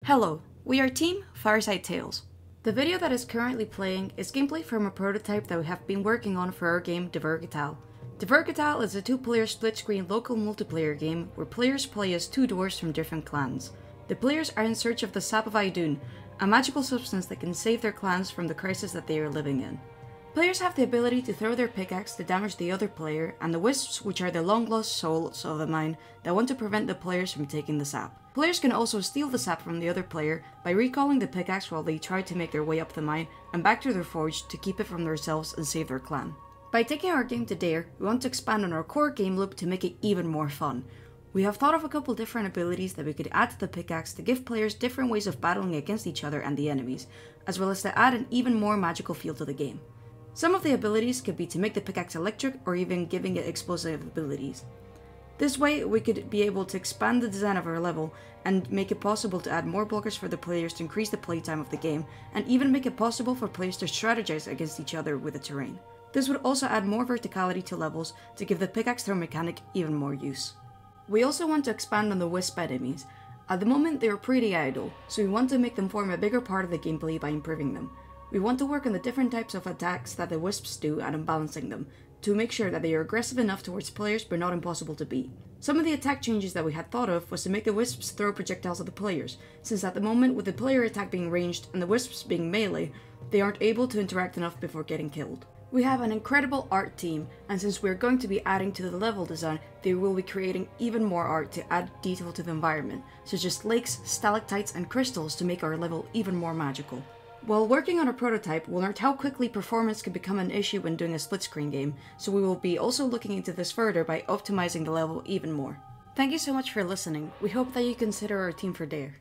Hello, we are Team Fireside Tales. The video that is currently playing is gameplay from a prototype that we have been working on for our game DVERGATAL. DVERGATAL is a 2-player split-screen local multiplayer game where players play as two dwarves from different clans. The players are in search of the Sap of Idun, a magical substance that can save their clans from the crisis that they are living in. Players have the ability to throw their pickaxe to damage the other player, and the wisps, which are the long-lost souls of the mine that want to prevent the players from taking the sap. Players can also steal the sap from the other player by recalling the pickaxe while they try to make their way up the mine and back to their forge to keep it from themselves and save their clan. By taking our game to Dare, we want to expand on our core game loop to make it even more fun. We have thought of a couple different abilities that we could add to the pickaxe to give players different ways of battling against each other and the enemies, as well as to add an even more magical feel to the game. Some of the abilities could be to make the pickaxe electric or even giving it explosive abilities. This way, we could be able to expand the design of our level and make it possible to add more blockers for the players to increase the playtime of the game, and even make it possible for players to strategize against each other with the terrain. This would also add more verticality to levels to give the pickaxe throw mechanic even more use. We also want to expand on the wisp enemies. At the moment they are pretty idle, so we want to make them form a bigger part of the gameplay by improving them. We want to work on the different types of attacks that the wisps do and unbalancing them, to make sure that they are aggressive enough towards players but not impossible to beat. Some of the attack changes that we had thought of was to make the wisps throw projectiles at the players, since at the moment with the player attack being ranged and the wisps being melee, they aren't able to interact enough before getting killed. We have an incredible art team, and since we're going to be adding to the level design, they will be creating even more art to add detail to the environment, such as lakes, stalactites and crystals to make our level even more magical. While working on a prototype, we learned how quickly performance could become an issue when doing a split-screen game, so we will be also looking into this further by optimizing the level even more. Thank you so much for listening. We hope that you consider our team for Dare.